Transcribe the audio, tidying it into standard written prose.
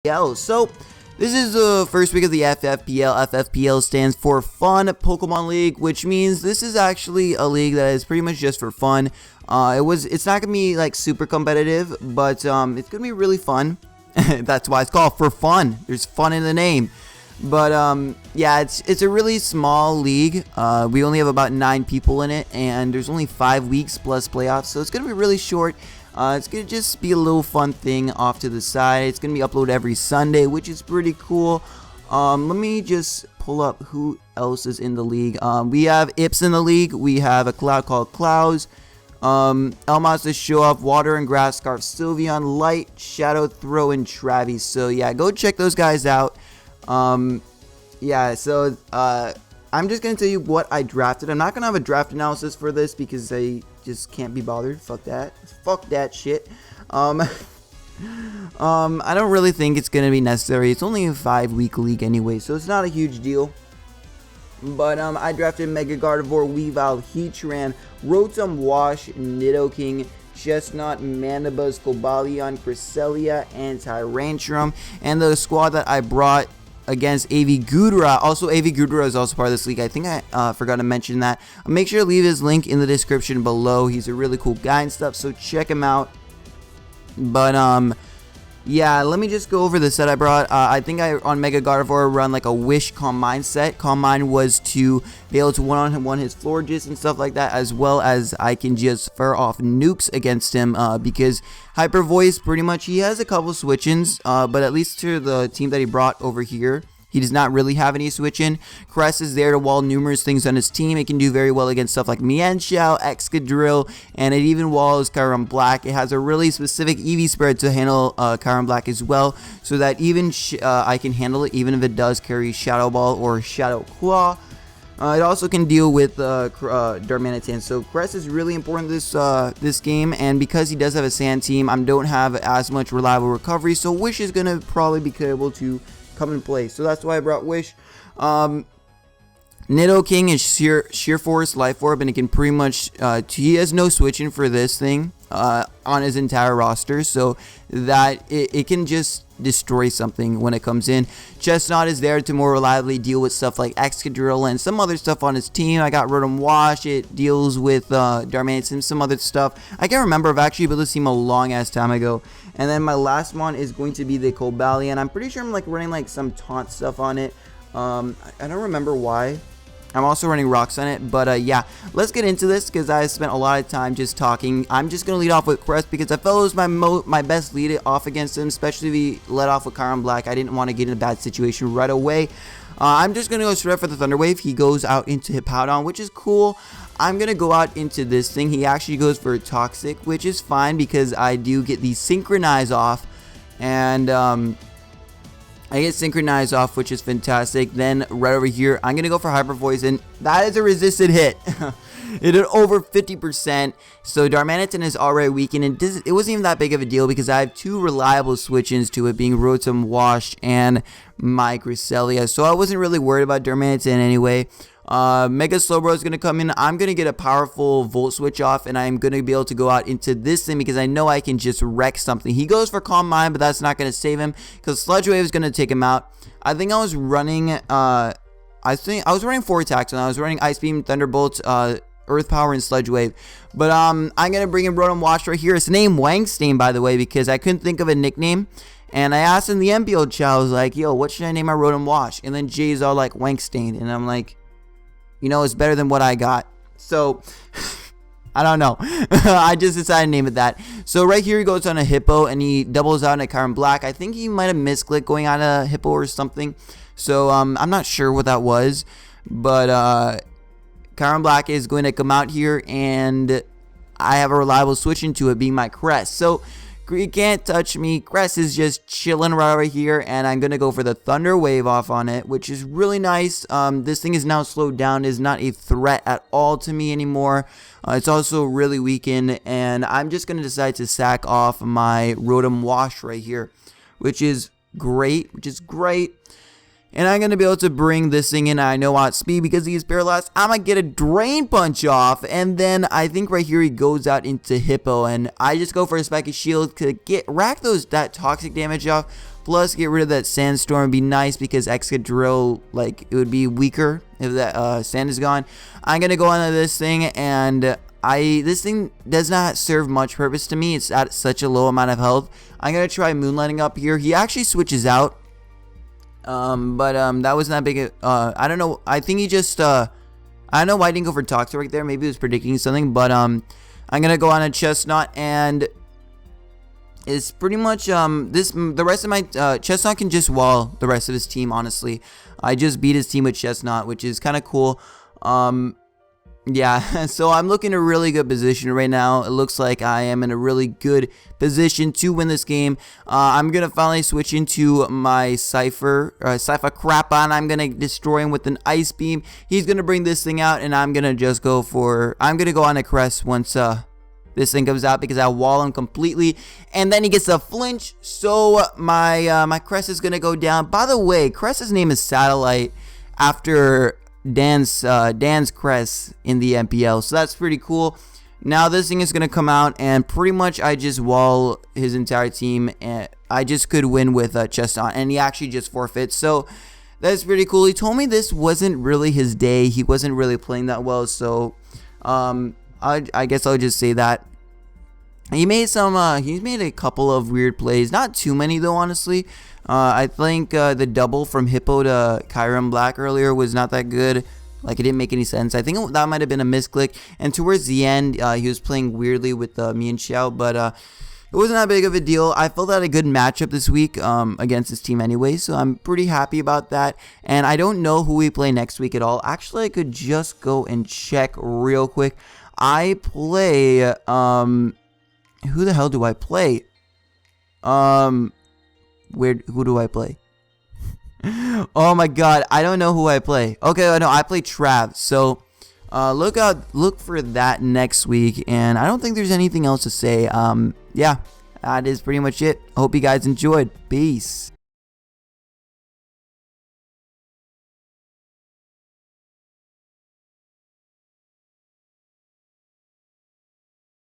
FFPL. So this is the first week of the FFPL. FFPL stands for Fun Pokemon League, which means this is actually a league that is pretty much just for fun. It's not gonna be like super competitive, but it's gonna be really fun. That's why it's called for fun. There's fun in the name. But yeah, it's a really small league. We only have about 9 people in it, and there's only 5 weeks plus playoffs, so it's gonna be really short. It's gonna just be a little fun thing off to the side. It's gonna be uploaded every Sunday, which is pretty cool. Let me just pull up who else is in the league. We have Ips in the league. We have a cloud called Clouds. Elmas to show off, Water and Grass Scarf, Sylveon, Light, Shadow, Throw, and Travis. So yeah, go check those guys out. Yeah, so I'm just gonna tell you what I drafted. I'm not gonna have a draft analysis for this because I just can't be bothered. Fuck that shit. I don't really think it's gonna be necessary. It's only a 5-week league anyway, so it's not a huge deal. But I drafted Mega Gardevoir, Weavile, Heatran, Rotom Wash, Nidoking, Chestnut, Manabuzz, Cobalion, Cresselia, and Tyrantrum. And the squad that I brought against AVGoodra. Also, AVGoodra is also part of this league. I think I forgot to mention that. Make sure to leave his link in the description below. He's a really cool guy and stuff, so check him out. But yeah, let me just go over the set I brought. I think on Mega Gardevoir run like a Wish Calm Mind set. Calm Mind was to be able to one-on-one his Florges and stuff like that, as well as I can just fire off nukes against him because Hyper Voice, pretty much, he has a couple switch-ins, but at least to the team that he brought over here, he does not really have any switch-in. Crest is there to wall numerous things on his team. It can do very well against stuff like Mienshao, Excadrill, and it even walls Kyurem Black. It has a really specific EV spread to handle Kyurem Black as well, so that even I can handle it even if it does carry Shadow Ball or Shadow Claw. It also can deal with Darmanitan. So Crest is really important this game, and because he does have a Sand team, I don't have as much reliable recovery, so Wish is going to probably be able to come in play. So that's why I brought Wish. Nidoking is Sheer Force, Life Orb, and it can pretty much, he has no switching for this thing on his entire roster, so that it can just destroy something when it comes in. Chestnut is there to more reliably deal with stuff like Excadrill and some other stuff on his team. I got Rotom Wash. It deals with Darmanitan, some other stuff. I can't remember. I've actually built this team a long ass time ago. And then my last one is going to be the Cobalion. I'm pretty sure I'm like running like some taunt stuff on it. I don't remember why. I'm also running rocks on it, but yeah, let's get into this because I spent a lot of time just talking. I'm just gonna lead off with Crest because I felt it was my best lead off against him, especially if he led off with Kyurem Black. I didn't want to get in a bad situation right away. I'm just gonna go straight for the Thunder Wave. He goes out into Hippowdon, which is cool. I'm gonna go out into this thing. He actually goes for Toxic, which is fine because I do get the Synchronize off, and I get Synchronized off, which is fantastic. Then right over here, I'm going to go for Hyper Voice, and that is a resisted hit. It did over 50%, so Darmanitan is already weakened, and it wasn't even that big of a deal because I have 2 reliable switch-ins to it, being Rotom Wash and my Cresselia, so I wasn't really worried about Darmanitan anyway. Mega Slowbro is going to come in. I'm going to get a powerful Volt Switch off, and I'm going to be able to go out into this thing because I know I can just wreck something. He goes for Calm Mind, but that's not going to save him because Sludge Wave is going to take him out. I think I was running, I was running 4 attacks, and I was running Ice Beam, Thunderbolt, Earth Power, and Sludge Wave. But I'm going to bring in Rotom Wash right here. It's named Wangstain, by the way, because I couldn't think of a nickname. And I asked in the MPL chat, I was like, yo, what should I name my Rotom Wash? And then Jay's all like, Wangstain. And I'm like, you know, it's better than what I got. So, I don't know. I just decided to name it that. So, right here, he goes on a Hippo, and he doubles out on a Kyurem Black. I think he might have misclicked going on a Hippo or something. So, I'm not sure what that was. But, Kyurem Black is going to come out here, and I have a reliable switch into it, being my Crest. So, you can't touch me. Crest is just chilling right over here, and I'm going to go for the Thunder Wave off on it, which is really nice. This thing is now slowed down. It is not a threat at all to me anymore. It's also really weakened, and I'm just going to decide to sack off my Rotom Wash right here, which is great, And I'm going to be able to bring this thing in. I know outspeed because he's paralyzed. I'm going to get a Drain Punch off. And then I think right here he goes out into Hippo. And I just go for a Spiky Shield to rack that toxic damage off. Plus, get rid of that sandstorm would be nice because Excadrill, like, it would be weaker if that sand is gone. I'm gonna go onto this thing, and this thing does not serve much purpose to me. It's at such a low amount of health. I'm gonna try Moonlighting up here. He actually switches out, but that wasn't that big. I don't know. I think he just I don't know why I didn't go for Toxic right there. Maybe he was predicting something, but I'm gonna go on a Chestnut, and it's pretty much the rest of my Chestnut can just wall the rest of his team. Honestly, I just beat his team with Chestnut, which is kind of cool. Yeah, so I'm looking in a really good position right now. It looks like I am in a really good position to win this game. I'm going to finally switch into my Cypher crap on. I'm going to destroy him with an Ice Beam. He's going to bring this thing out, and I'm going to just go for... I'm going to go on a Crest once this thing comes out because I wall him completely. And then he gets a flinch, so my Crest is going to go down. By the way, Crest's name is Satellite after... Dan's Crest in the MPL, so that's pretty cool. Now this thing is gonna come out, and pretty much I just wall his entire team, and I just could win with chest on, and he actually just forfeits. So that's pretty cool. He told me this wasn't really his day. He wasn't really playing that well, so I guess I'll just say that. He made some he's made a couple of weird plays, not too many though, honestly. I think the double from Hippo to Kyurem Black earlier was not that good. Like, it didn't make any sense. I think that might have been a misclick. And towards the end, he was playing weirdly with me and Xiao, but it wasn't that big of a deal. I felt that a good matchup this week against this team anyway, so I'm pretty happy about that. And I don't know who we play next week at all. Actually, I could just go and check real quick. I play who the hell do I play? Who do I play? Oh my god, I don't know who I play. Okay, no, I play Trav. So look for that next week, and I don't think there's anything else to say. Yeah, that is pretty much it. Hope you guys enjoyed. Peace.